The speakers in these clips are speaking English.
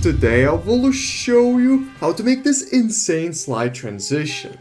Today I will show you how to make this insane slide transition.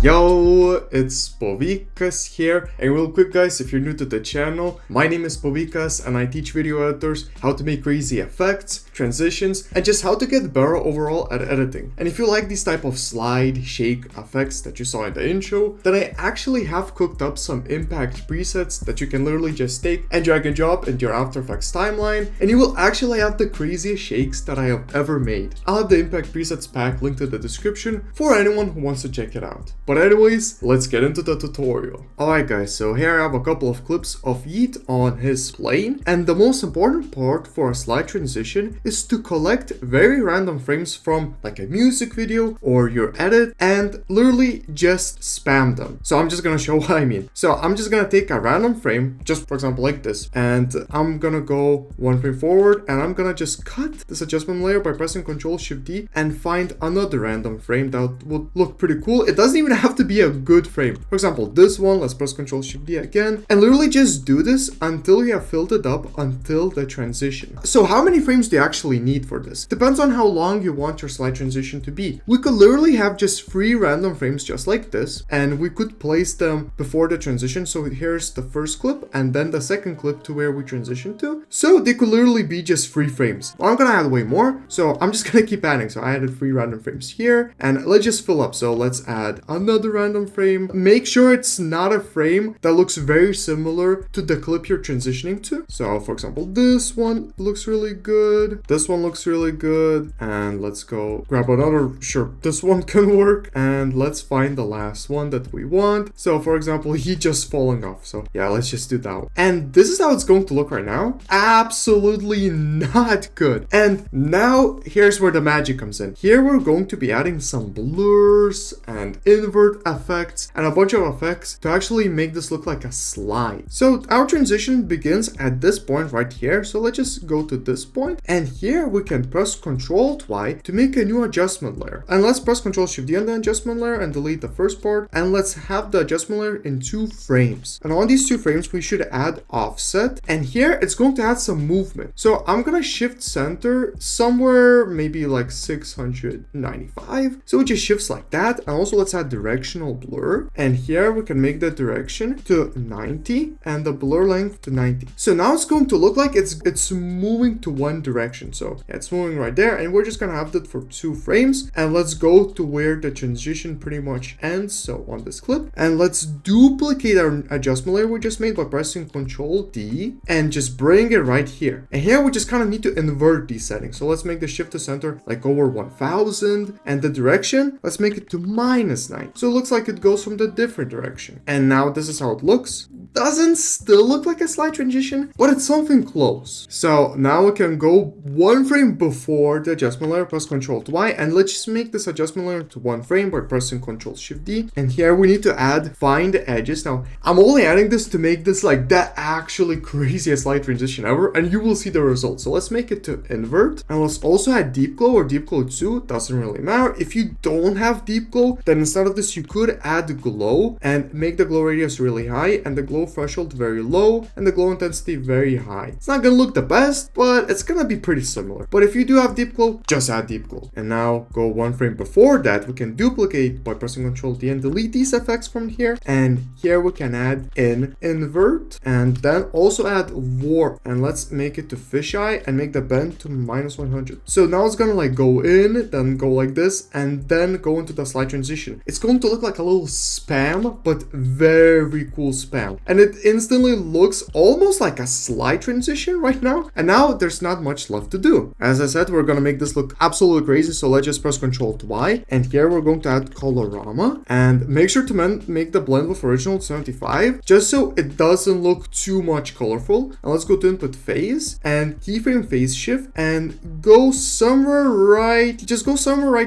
Yo, it's Povikas here, and real quick guys, if you're new to the channel, my name is Povikas and I teach video editors how to make crazy effects, transitions, and just how to get better overall at editing. And if you like these type of slide, shake effects that you saw in the intro, then I actually have cooked up some impact presets that you can literally just take and drag and drop into your After Effects timeline, and you will actually have the craziest shakes that I have ever made. I'll have the impact presets pack linked in the description for anyone who wants to check it out. But anyways, let's get into the tutorial. Alright guys, so here I have a couple of clips of Yeet on his plane, and the most important part for a slide transition is to collect very random frames from like a music video or your edit and literally just spam them. So I'm just gonna show what I mean. So I'm just gonna take a random frame, just for example like this, and I'm gonna go one frame forward and I'm gonna just cut this adjustment layer by pressing Ctrl-Shift-D and find another random frame that would look pretty cool. It doesn't even have to be a good frame. For example, this one, let's press Ctrl-Shift-D again and literally just do this until you have filled it up until the transition. So how many frames do you actually need for this? Depends on how long you want your slide transition to be. We could literally have just 3 random frames just like this, and we could place them before the transition. So here's the first clip and then the second clip to where we transition to. So they could literally be just 3 frames. Well, I'm gonna add way more, so I'm just gonna keep adding. So I added 3 random frames here and let's just fill up. So let's add another random frame. Make sure it's not a frame that looks very similar to the clip you're transitioning to. So for example, this one looks really good. This one looks really good. And let's go grab another. Sure, this one can work. And let's find the last one that we want. So for example, he just falling off. So yeah, let's just do that one. And this is how it's going to look right now. Absolutely not good. And now here's where the magic comes in. Here we're going to be adding some blurs and invert effects and a bunch of effects to actually make this look like a slide. So our transition begins at this point right here. So let's just go to this point, and here we can press Ctrl-Y to make a new adjustment layer. And let's press Ctrl-Shift-D on the adjustment layer and delete the first part, and let's have the adjustment layer in 2 frames. And on these 2 frames we should add offset, and here it's going to add some movement. So I'm gonna shift center somewhere maybe like 695, so it just shifts like that. And also let's add directional blur, and here we can make the direction to 90 and the blur length to 90. So now it's going to look like it's moving to one direction. So yeah, it's moving right there, and we're just gonna have that for 2 frames. And let's go to where the transition pretty much ends, so on this clip, and let's duplicate our adjustment layer we just made by pressing Ctrl-D and just bring it right here. And here we just kind of need to invert these settings. So let's make the shift to center like over 1000, and the direction, let's make it to -9. So it looks like it goes from the different direction. And now this is how it looks. Doesn't still look like a slide transition, but it's something close. So now we can go 1 frame before the adjustment layer, press Ctrl-Y, and let's just make this adjustment layer to 1 frame by pressing Ctrl-Shift-D. And here we need to add find edges. Now I'm only adding this to make this like the actually craziest slide transition ever, and you will see the result. So let's make it to invert, and let's also add deep glow or deep glow 2. Doesn't really matter. If you don't have deep glow, then instead of this you could add glow and make the glow radius really high and the glow threshold very low and the glow intensity very high. It's not gonna look the best, but it's gonna be pretty similar. But if you do have deep glow, just add deep glow. And now go 1 frame before that, we can duplicate by pressing Ctrl-D and delete these effects from here. And here we can add invert, and then also add warp, and let's make it to fisheye and make the bend to -100. So now it's gonna like go in, then go like this, and then go into the slide transition. It's going to look like a little spam, but very cool spam. And it instantly looks almost like a slide transition right now. And now there's not much left to do. As I said, we're gonna make this look absolutely crazy. So let's just press Ctrl-Y, and here we're going to add colorama, and make sure to make the blend with original to 75, just so it doesn't look too much colorful. And let's go to input phase and keyframe phase shift and go somewhere right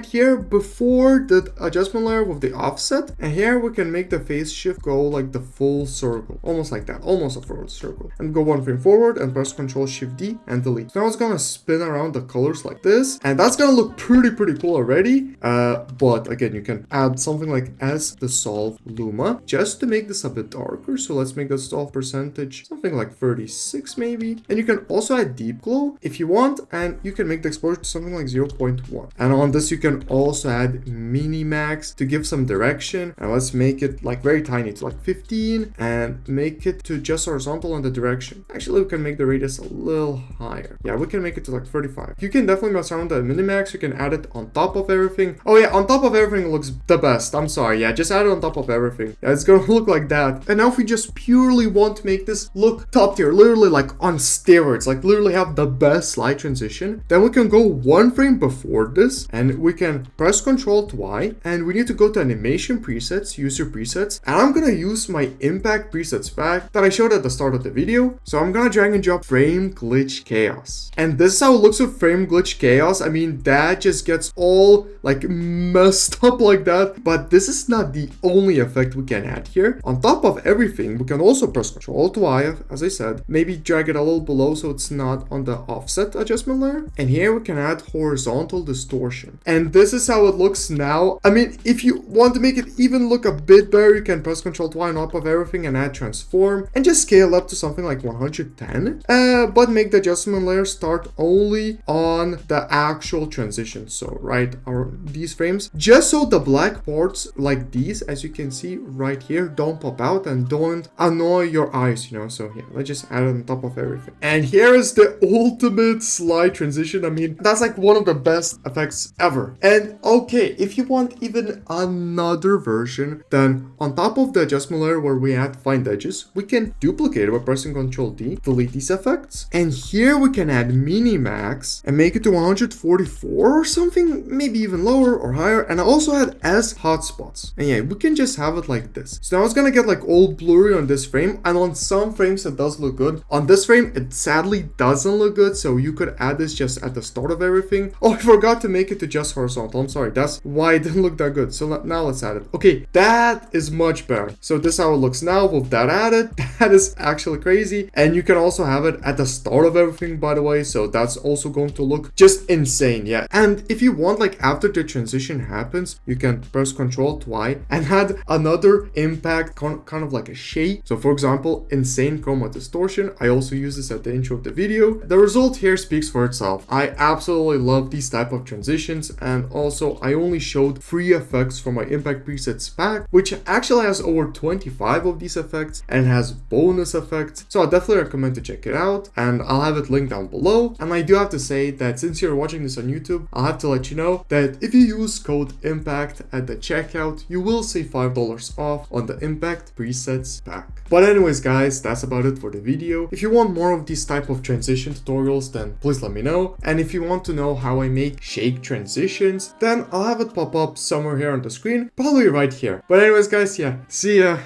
here before the adjustment layer with the offset. And here we can make the phase shift go like the full circle. circle, almost like that, almost a full circle. And go one frame forward and press Ctrl Shift D and delete. So now it's gonna spin around the colors like this, and that's gonna look pretty cool already. But again, you can add something like as the solve luma just to make this a bit darker. So let's make the solve percentage something like 36 maybe. And you can also add deep glow if you want, and you can make the exposure to something like 0.1. And on this you can also add minimax to give some direction, and let's make it like very tiny to like 15 and make it to just horizontal in the direction. Actually, we can make the radius a little higher. Yeah, we can make it to like 35. You can definitely mess around with the minimax. You can add it on top of everything. Oh yeah, on top of everything looks the best. I'm sorry. Yeah, just add it on top of everything. Yeah, it's gonna look like that. And now if we just purely want to make this look top tier, literally like on steroids, like literally have the best slide transition, then we can go one frame before this and we can press Ctrl to Y, and we need to go to animation presets, user presets, and I'm gonna use my impact presets pack that I showed at the start of the video. So I'm gonna drag and drop frame glitch chaos, and this is how it looks with frame glitch chaos. I mean, that just gets all like messed up like that, but this is not the only effect we can add here. On top of everything, we can also press Ctrl to Y, as I said, maybe drag it a little below so it's not on the offset adjustment layer, and here we can add horizontal distortion, and this is how it looks now. I mean, if you want to make it even look a bit better, you can press Ctrl to Y on top of everything and add transform and just scale up to something like 110, but make the adjustment layer start only on the actual transition. So right, these frames, just so the black parts like these, as you can see right here, don't pop out and don't annoy your eyes, you know. So yeah, let's just add it on top of everything. And here is the ultimate slide transition. I mean, that's like one of the best effects ever. And okay, if you want even another version, then on top of the adjustment layer where we add find edges, we can duplicate it by pressing Ctrl D, delete these effects, and here we can add minimax and make it to 144 or something, maybe even lower or higher, and I also add as hotspots. And yeah, we can just have it like this. So now it's gonna get like all blurry on this frame, and on some frames it does look good. On this frame it sadly doesn't look good, so you could add this just at the start of everything. Oh, I forgot to make it to just horizontal. I'm sorry, that's why it didn't look that good. So now let's add it. Okay, that is much better. So this is how it looks now with that added. That is actually crazy. And you can also have it at the start of everything, by the way, so that's also going to look just insane. Yeah, and if you want, like after the transition happens, you can press Ctrl to Y and add another impact, kind of like a shade. So for example, insane chroma distortion. I also use this at the intro of the video. The result here speaks for itself. I absolutely love these type of transitions, and also I only showed 3 effects from my impact presets pack, which actually has over 25 of these effects and has bonus effects. So I definitely recommend to check it out, and I'll have it linked down below. And I do have to say that since you're watching this on YouTube, I'll have to let you know that if you use code IMPACT at the checkout, you will save $5 off on the impact presets pack. But anyways guys, that's about it for the video. If you want more of these type of transition tutorials, then please let me know. And if you want to know how I make shake transitions, then I'll have it pop up somewhere here on the screen, probably right here. But anyways guys, yeah, see ya.